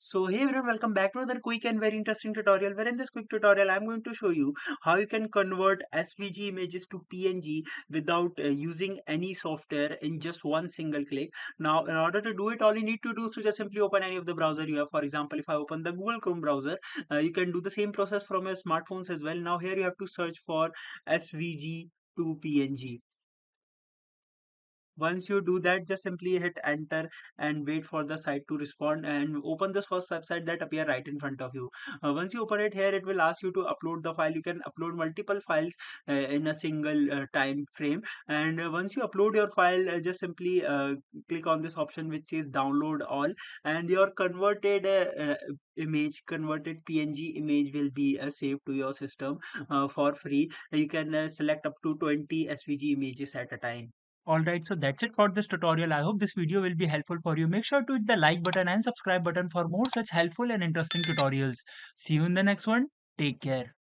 So hey everyone, welcome back to another quick and very interesting tutorial where in this quick tutorial I'm going to show you how you can convert SVG images to PNG without using any software in just one single click. Now in order to do it, all you need to do is to just simply open any of the browser you have. For example, if I open the Google Chrome browser, you can do the same process from your smartphones as well. Now here you have to search for SVG to PNG. Once you do that, just simply hit enter and wait for the site to respond and open this first website that appear right in front of you. Once you open it here, it will ask you to upload the file. You can upload multiple files in a single time frame. And once you upload your file, just simply click on this option which says download all, and your converted PNG image will be saved to your system for free. You can select up to 20 SVG images at a time. Alright, so that's it for this tutorial. I hope this video will be helpful for you. Make sure to hit the like button and subscribe button for more such helpful and interesting tutorials. See you in the next one. Take care.